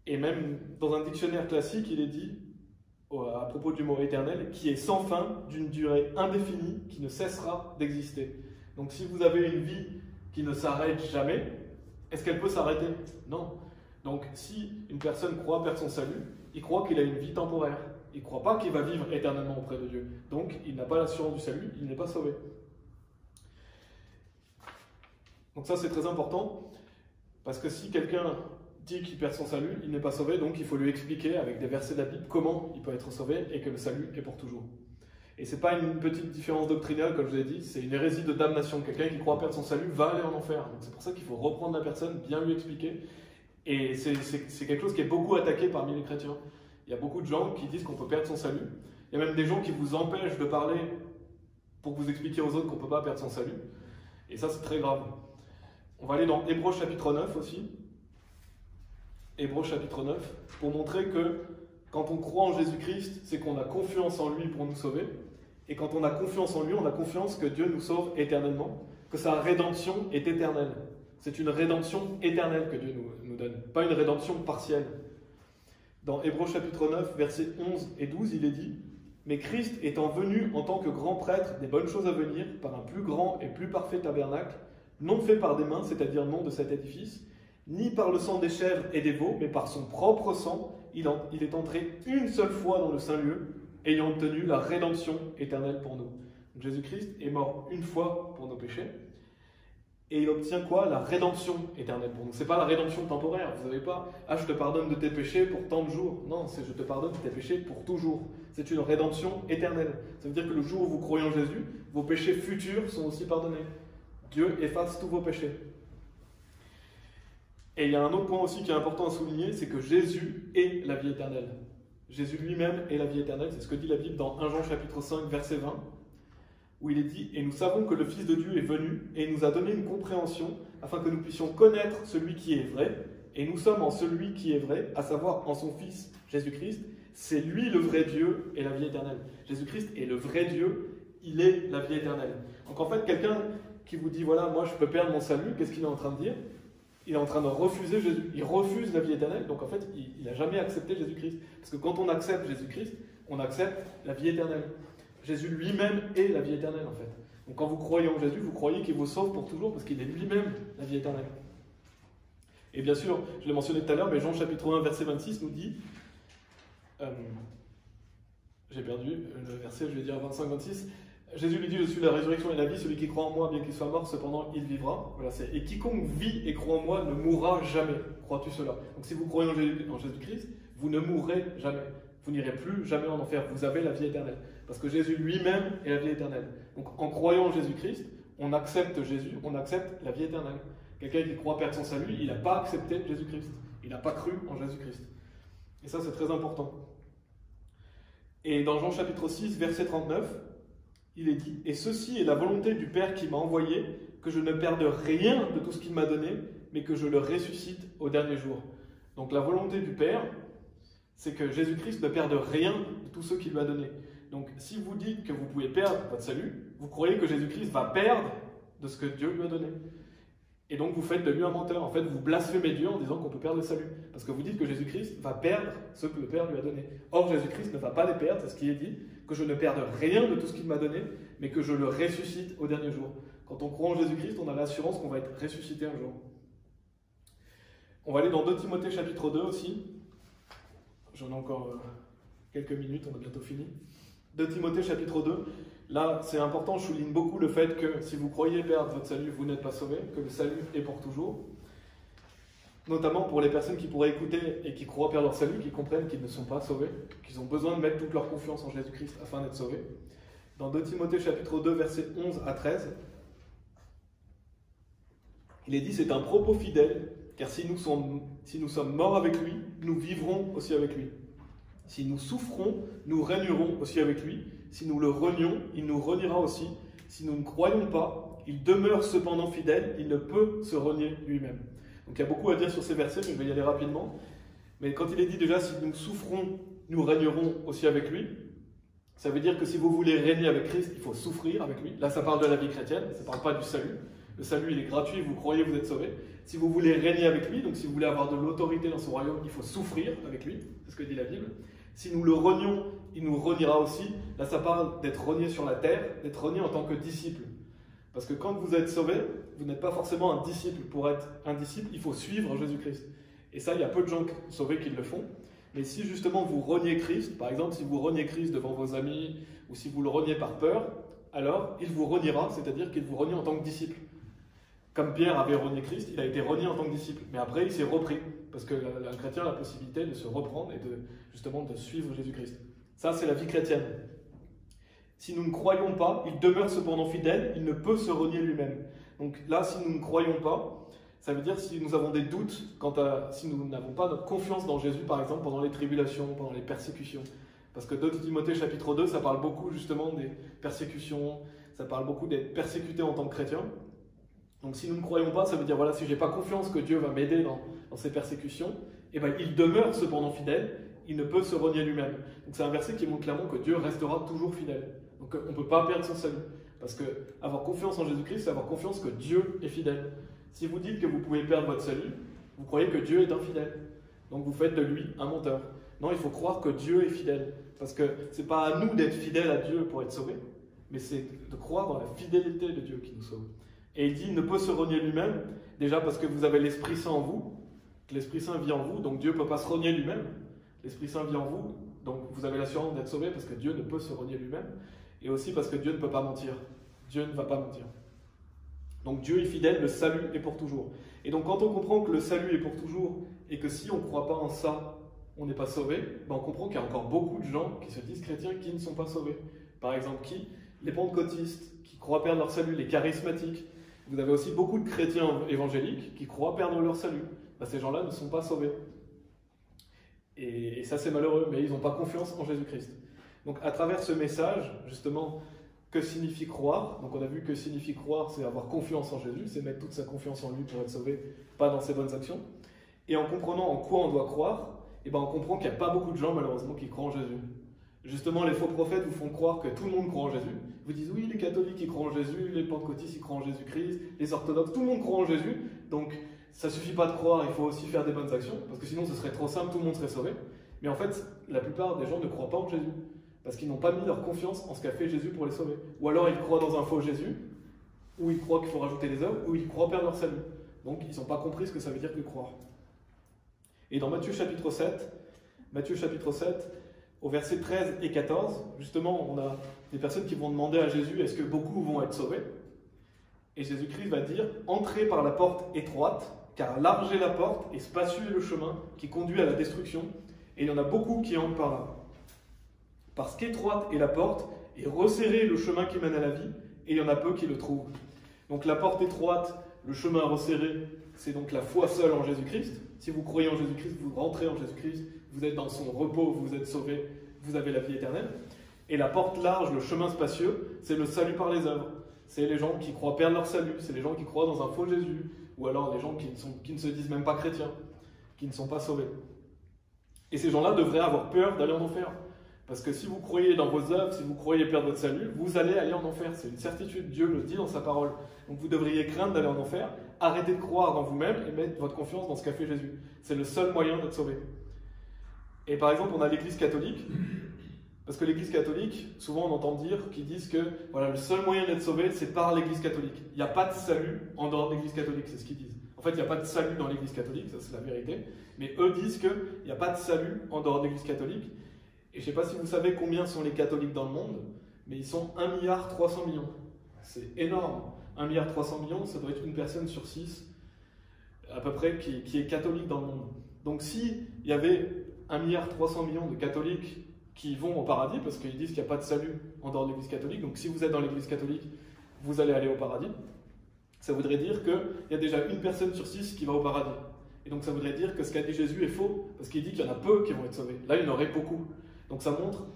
Et même dans un dictionnaire classique, il est dit, à propos du mot éternel, qui est sans fin, d'une durée indéfinie, qui ne cessera d'exister. Donc si vous avez une vie qui ne s'arrête jamais, est-ce qu'elle peut s'arrêter? Non. Donc si une personne croit perdre son salut, il croit qu'il a une vie temporaire. Il ne croit pas qu'il va vivre éternellement auprès de Dieu. Donc il n'a pas l'assurance du salut, il n'est pas sauvé. Donc ça c'est très important, parce que si quelqu'un dit qu'il perd son salut, il n'est pas sauvé, donc il faut lui expliquer avec des versets de la Bible comment il peut être sauvé et que le salut est pour toujours. Et ce n'est pas une petite différence doctrinale, comme je vous ai dit, c'est une hérésie de damnation. Quelqu'un qui croit perdre son salut va aller en enfer. Donc c'est pour ça qu'il faut reprendre la personne, bien lui expliquer. Et c'est quelque chose qui est beaucoup attaqué parmi les chrétiens. Il y a beaucoup de gens qui disent qu'on peut perdre son salut. Il y a même des gens qui vous empêchent de parler pour vous expliquer aux autres qu'on ne peut pas perdre son salut. Et ça c'est très grave. On va aller dans Hébreux chapitre 9 aussi. Hébreux chapitre 9, pour montrer que quand on croit en Jésus-Christ, c'est qu'on a confiance en lui pour nous sauver. Et quand on a confiance en lui, on a confiance que Dieu nous sauve éternellement, que sa rédemption est éternelle. C'est une rédemption éternelle que Dieu nous donne, pas une rédemption partielle. Dans Hébreux chapitre 9, versets 11 et 12, il est dit « Mais Christ étant venu en tant que grand prêtre des bonnes choses à venir, par un plus grand et plus parfait tabernacle, non fait par des mains, c'est-à-dire non de cet édifice, ni par le sang des chèvres et des veaux, mais par son propre sang, il est entré une seule fois dans le Saint-Lieu, ayant obtenu la rédemption éternelle pour nous. » Donc Jésus-Christ est mort une fois pour nos péchés, et il obtient quoi? La rédemption éternelle pour nous. Ce n'est pas la rédemption temporaire. Vous n'avez pas « Ah, je te pardonne de tes péchés pour tant de jours. » Non, c'est « Je te pardonne de tes péchés pour toujours. » C'est une rédemption éternelle. Ça veut dire que le jour où vous croyez en Jésus, vos péchés futurs sont aussi pardonnés. Dieu efface tous vos péchés. Et il y a un autre point aussi qui est important à souligner, c'est que Jésus est la vie éternelle. Jésus lui-même est la vie éternelle. C'est ce que dit la Bible dans 1 Jean chapitre 5, verset 20, où il est dit « Et nous savons que le Fils de Dieu est venu et nous a donné une compréhension afin que nous puissions connaître celui qui est vrai. Et nous sommes en celui qui est vrai, à savoir en son Fils Jésus-Christ. C'est lui le vrai Dieu et la vie éternelle. » Jésus-Christ est le vrai Dieu, il est la vie éternelle. Donc en fait, quelqu'un qui vous dit « Voilà, moi je peux perdre mon salut », qu'est-ce qu'il est en train de dire? Il est en train de refuser Jésus. Il refuse la vie éternelle, donc en fait, il n'a jamais accepté Jésus-Christ. Parce que quand on accepte Jésus-Christ, on accepte la vie éternelle. Jésus lui-même est la vie éternelle, en fait. Donc quand vous croyez en Jésus, vous croyez qu'il vous sauve pour toujours, parce qu'il est lui-même la vie éternelle. Et bien sûr, je l'ai mentionné tout à l'heure, mais Jean chapitre 1, verset 26 nous dit... j'ai perdu le verset, je vais dire 25-26... Jésus lui dit, je suis la résurrection et la vie, celui qui croit en moi, bien qu'il soit mort, cependant il vivra. Voilà, et quiconque vit et croit en moi ne mourra jamais. Crois-tu cela? Donc si vous croyez en Jésus-Christ, vous ne mourrez jamais. Vous n'irez plus jamais en enfer. Vous avez la vie éternelle. Parce que Jésus lui-même est la vie éternelle. Donc en croyant en Jésus-Christ, on accepte Jésus, on accepte la vie éternelle. Quelqu'un qui croit perdre son salut, il n'a pas accepté Jésus-Christ. Il n'a pas cru en Jésus-Christ. Et ça, c'est très important. Et dans Jean chapitre 6, verset 39, il est dit « Et ceci est la volonté du Père qui m'a envoyé, que je ne perde rien de tout ce qu'il m'a donné, mais que je le ressuscite au dernier jour. » Donc la volonté du Père, c'est que Jésus-Christ ne perde rien de tout ce qu'il lui a donné. Donc si vous dites que vous pouvez perdre votre salut, vous croyez que Jésus-Christ va perdre de ce que Dieu lui a donné. Et donc vous faites de lui un menteur. En fait, vous blasphémez Dieu en disant qu'on peut perdre le salut. Parce que vous dites que Jésus-Christ va perdre ce que le Père lui a donné. Or, Jésus-Christ ne va pas les perdre, c'est ce qui est dit, que je ne perde rien de tout ce qu'il m'a donné, mais que je le ressuscite au dernier jour. Quand on croit en Jésus-Christ, on a l'assurance qu'on va être ressuscité un jour. On va aller dans 2 Timothée chapitre 2 aussi. J'en ai encore quelques minutes, on a bientôt fini. 2 Timothée chapitre 2. Là, c'est important, je souligne beaucoup le fait que si vous croyez perdre votre salut, vous n'êtes pas sauvé, que le salut est pour toujours. Notamment pour les personnes qui pourraient écouter et qui croient perdre leur salut, qui comprennent qu'ils ne sont pas sauvés, qu'ils ont besoin de mettre toute leur confiance en Jésus-Christ afin d'être sauvés. Dans 2 Timothée chapitre 2, versets 11 à 13, il est dit « C'est un propos fidèle, car si nous sommes morts avec lui, nous vivrons aussi avec lui. Si nous souffrons, nous régnerons aussi avec lui. Si nous le renions, il nous reniera aussi. Si nous ne croyons pas, il demeure cependant fidèle, il ne peut se renier lui-même. Donc il y a beaucoup à dire sur ces versets, mais je vais y aller rapidement. Mais quand il est dit déjà, si nous souffrons, nous régnerons aussi avec lui, ça veut dire que si vous voulez régner avec Christ, il faut souffrir avec lui. Là, ça parle de la vie chrétienne, ça ne parle pas du salut. Le salut, il est gratuit, vous croyez, vous êtes sauvés. Si vous voulez régner avec lui, donc si vous voulez avoir de l'autorité dans son royaume, il faut souffrir avec lui, c'est ce que dit la Bible. Si nous le renions, il nous reniera aussi. Là, ça parle d'être renié sur la terre, d'être renié en tant que disciple. Parce que quand vous êtes sauvé, vous n'êtes pas forcément un disciple. Pour être un disciple, il faut suivre Jésus-Christ. Et ça, il y a peu de gens sauvés qui le font. Mais si justement vous reniez Christ, par exemple, si vous reniez Christ devant vos amis, ou si vous le reniez par peur, alors il vous reniera, c'est-à-dire qu'il vous renie en tant que disciple. Comme Pierre avait renié Christ, il a été renié en tant que disciple. Mais après, il s'est repris. Parce que un chrétien a la possibilité de se reprendre et justement de suivre Jésus-Christ. Ça, c'est la vie chrétienne. Si nous ne croyons pas, il demeure cependant fidèle, il ne peut se renier lui-même. Donc là, si nous ne croyons pas, ça veut dire si nous avons des doutes, si nous n'avons pas notre confiance dans Jésus, par exemple, pendant les tribulations, pendant les persécutions. Parce que 2 Timothée chapitre 2, ça parle beaucoup justement des persécutions, ça parle beaucoup d'être persécuté en tant que chrétien. Donc si nous ne croyons pas, ça veut dire, voilà, si je n'ai pas confiance que Dieu va m'aider dans ces persécutions, eh ben, il demeure cependant fidèle, il ne peut se renier lui-même. Donc c'est un verset qui montre clairement que Dieu restera toujours fidèle. Donc on ne peut pas perdre son salut. Parce que avoir confiance en Jésus-Christ, c'est avoir confiance que Dieu est fidèle. Si vous dites que vous pouvez perdre votre salut, vous croyez que Dieu est infidèle. Donc vous faites de lui un menteur. Non, il faut croire que Dieu est fidèle. Parce que ce n'est pas à nous d'être fidèles à Dieu pour être sauvés, mais c'est de croire dans la fidélité de Dieu qui nous sauve. Et il dit, il ne peut se renier lui-même, déjà parce que vous avez l'Esprit Saint en vous, que l'Esprit Saint vit en vous, donc Dieu ne peut pas se renier lui-même. L'Esprit Saint vit en vous, donc vous avez l'assurance d'être sauvés parce que Dieu ne peut se renier lui-même. Et aussi parce que Dieu ne peut pas mentir. Dieu ne va pas mentir. Donc Dieu est fidèle, le salut est pour toujours. Et donc quand on comprend que le salut est pour toujours, et que si on ne croit pas en ça, on n'est pas sauvé, ben on comprend qu'il y a encore beaucoup de gens qui se disent chrétiens qui ne sont pas sauvés. Par exemple, qui? Les pentecôtistes, qui croient perdre leur salut, les charismatiques. Vous avez aussi beaucoup de chrétiens évangéliques qui croient perdre leur salut. Ben, ces gens-là ne sont pas sauvés. Et ça, c'est malheureux, mais ils n'ont pas confiance en Jésus-Christ. Donc, à travers ce message, justement, que signifie croire? Donc, on a vu que signifie croire, c'est avoir confiance en Jésus, c'est mettre toute sa confiance en lui pour être sauvé, pas dans ses bonnes actions. Et en comprenant en quoi on doit croire, eh ben, on comprend qu'il n'y a pas beaucoup de gens, malheureusement, qui croient en Jésus. Justement, les faux prophètes vous font croire que tout le monde croit en Jésus. Ils vous disent, oui, les catholiques, ils croient en Jésus, les pentecôtistes, ils croient en Jésus-Christ, les orthodoxes, tout le monde croit en Jésus. Donc, ça ne suffit pas de croire, il faut aussi faire des bonnes actions, parce que sinon, ce serait trop simple, tout le monde serait sauvé. Mais en fait, la plupart des gens ne croient pas en Jésus, parce qu'ils n'ont pas mis leur confiance en ce qu'a fait Jésus pour les sauver. Ou alors, ils croient dans un faux Jésus, ou ils croient qu'il faut rajouter des œuvres, ou ils croient perdre leur salut. Donc, ils n'ont pas compris ce que ça veut dire que croire. Et dans Matthieu chapitre 7, au verset 13 et 14, justement, on a des personnes qui vont demander à Jésus, est-ce que beaucoup vont être sauvés? Et Jésus-Christ va dire, entrez par la porte étroite, car large est la porte et spacieux est le chemin qui conduit à la destruction, et il y en a beaucoup qui entrent par là. Parce qu'étroite est la porte, et resserré est le chemin qui mène à la vie, et il y en a peu qui le trouvent. Donc la porte étroite, le chemin resserré, c'est donc la foi seule en Jésus-Christ. Si vous croyez en Jésus-Christ, vous rentrez en Jésus-Christ, vous êtes dans son repos, vous êtes sauvés, vous avez la vie éternelle. Et la porte large, le chemin spacieux, c'est le salut par les œuvres. C'est les gens qui croient perdre leur salut, c'est les gens qui croient dans un faux Jésus, ou alors les gens qui ne se disent même pas chrétiens, qui ne sont pas sauvés. Et ces gens-là devraient avoir peur d'aller en enfer. Parce que si vous croyez dans vos œuvres, si vous croyez perdre votre salut, vous allez aller en enfer. C'est une certitude, Dieu le dit dans sa parole. Donc vous devriez craindre d'aller en enfer, arrêtez de croire dans vous-même et mettre votre confiance dans ce qu'a fait Jésus. C'est le seul moyen d'être sauvé. Et par exemple, on a l'Église catholique, parce que l'Église catholique, souvent on entend dire qu'ils disent que voilà, le seul moyen d'être sauvé, c'est par l'Église catholique. Il n'y a pas de salut en dehors de l'Église catholique, c'est ce qu'ils disent. En fait, il n'y a pas de salut dans l'Église catholique, ça c'est la vérité, mais eux disent qu'il n'y a pas de salut en dehors de l'Église catholique. Et je ne sais pas si vous savez combien sont les catholiques dans le monde, mais ils sont 1,3 milliard. C'est énorme. 1,3 milliard, ça doit être une personne sur 6, à peu près, qui est catholique dans le monde. Donc s'il y avait 1,3 milliard de catholiques qui vont au paradis, parce qu'ils disent qu'il n'y a pas de salut en dehors de l'Église catholique, donc si vous êtes dans l'Église catholique, vous allez aller au paradis, ça voudrait dire qu'il y a déjà une personne sur 6 qui va au paradis. Et donc ça voudrait dire que ce qu'a dit Jésus est faux, parce qu'il dit qu'il y en a peu qui vont être sauvés. Là, il y en aurait beaucoup. Donc ça montre,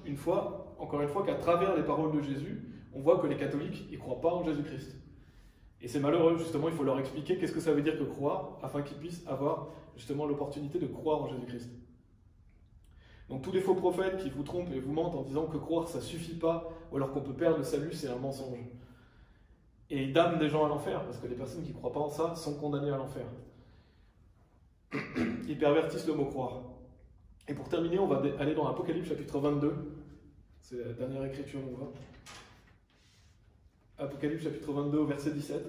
encore une fois, qu'à travers les paroles de Jésus, on voit que les catholiques, ils ne croient pas en Jésus-Christ. Et c'est malheureux, justement, il faut leur expliquer qu'est-ce que ça veut dire que croire, afin qu'ils puissent avoir justement l'opportunité de croire en Jésus-Christ. Donc tous les faux prophètes qui vous trompent et vous mentent en disant que croire ça suffit pas, ou alors qu'on peut perdre le salut, c'est un mensonge. Et ils damnent des gens à l'enfer, parce que les personnes qui ne croient pas en ça sont condamnées à l'enfer. Ils pervertissent le mot croire. Et pour terminer, on va aller dans Apocalypse chapitre 22. C'est la dernière écriture où on va. Apocalypse chapitre 22 au verset 17.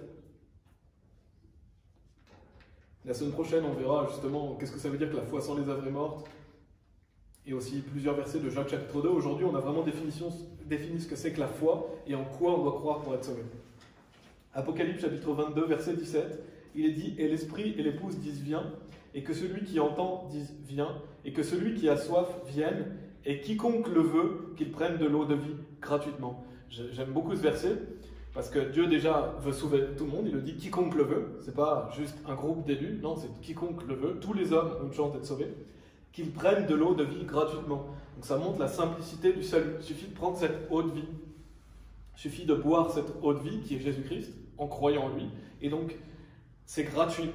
La semaine prochaine, on verra justement qu'est-ce que ça veut dire que la foi sans les œuvres est morte. Et aussi plusieurs versets de Jacques chapitre 2. Aujourd'hui, on a vraiment défini ce que c'est que la foi et en quoi on doit croire pour être sauvé. Apocalypse chapitre 22, verset 17, il est dit « Et l'esprit et l'épouse disent viens, et que celui qui entend dise viens, et que celui qui a soif vienne, et quiconque le veut, qu'il prenne de l'eau de vie gratuitement. » J'aime beaucoup ce verset, parce que Dieu déjà veut sauver tout le monde, il le dit « quiconque le veut », c'est pas juste un groupe d'élus, non, c'est « quiconque le veut », tous les hommes ont une chance d'être sauvés, qu'ils prennent de l'eau de vie gratuitement. Donc ça montre la simplicité du salut, il suffit de prendre cette eau de vie, il suffit de boire cette eau de vie qui est Jésus-Christ, en croyant en lui, et donc c'est gratuit.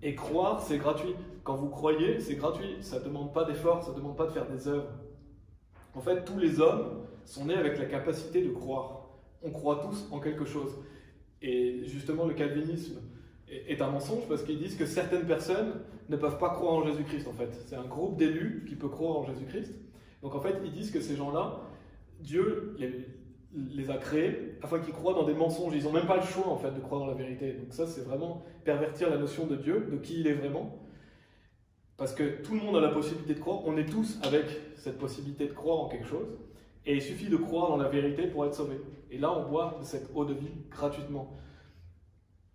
Et croire, c'est gratuit. Quand vous croyez, c'est gratuit. Ça ne demande pas d'effort, ça ne demande pas de faire des œuvres. En fait, tous les hommes sont nés avec la capacité de croire. On croit tous en quelque chose. Et justement, le calvinisme est un mensonge parce qu'ils disent que certaines personnes ne peuvent pas croire en Jésus-Christ, en fait. C'est un groupe d'élus qui peut croire en Jésus-Christ. Donc en fait, ils disent que ces gens-là, Dieu les a créés afin qu'ils croient dans des mensonges. Ils n'ont même pas le choix en fait de croire dans la vérité. Donc ça, c'est vraiment pervertir la notion de Dieu, de qui il est vraiment. Parce que tout le monde a la possibilité de croire. On est tous avec cette possibilité de croire en quelque chose. Et il suffit de croire dans la vérité pour être sauvé. Et là, on boit de cette eau de vie gratuitement.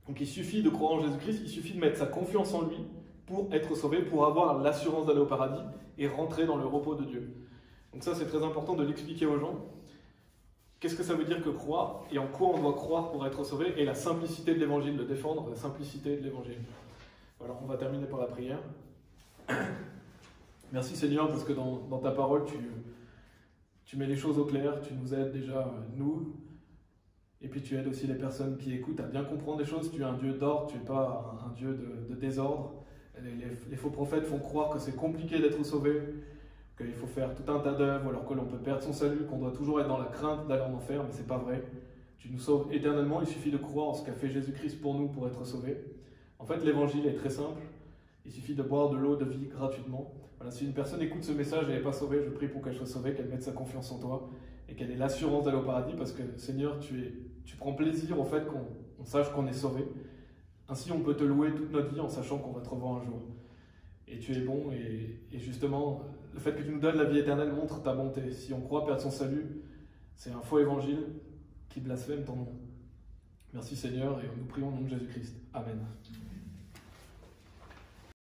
Donc il suffit de croire en Jésus-Christ, il suffit de mettre sa confiance en lui pour être sauvé, pour avoir l'assurance d'aller au paradis et rentrer dans le repos de Dieu. Donc ça, c'est très important de l'expliquer aux gens. Qu'est-ce que ça veut dire que croire et en quoi on doit croire pour être sauvé et la simplicité de l'évangile, de défendre la simplicité de l'évangile. Voilà, on va terminer par la prière. Merci Seigneur parce que dans ta parole tu mets les choses au clair, tu nous aides déjà nous et puis tu aides aussi les personnes qui écoutent à bien comprendre les choses. Tu es un Dieu d'ordre, tu n'es pas un Dieu de désordre. Les faux prophètes font croire que c'est compliqué d'être sauvé, qu'il faut faire tout un tas d'œuvres, alors que l'on peut perdre son salut, qu'on doit toujours être dans la crainte d'aller en enfer, mais c'est pas vrai. Tu nous sauves éternellement, il suffit de croire en ce qu'a fait Jésus-Christ pour nous pour être sauvés. En fait, l'évangile est très simple, il suffit de boire de l'eau de vie gratuitement. Voilà, si une personne écoute ce message et n'est pas sauvée, je prie pour qu'elle soit sauvée, qu'elle mette sa confiance en toi, et qu'elle ait l'assurance d'aller au paradis, parce que Seigneur, tu prends plaisir au fait qu'on sache qu'on est sauvé. Ainsi, on peut te louer toute notre vie en sachant qu'on va te revoir un jour. Et tu es bon, et justement, le fait que tu nous donnes la vie éternelle montre ta bonté. Si on croit perdre son salut, c'est un faux évangile qui blasphème ton nom. Merci Seigneur, et nous prions au nom de Jésus-Christ. Amen.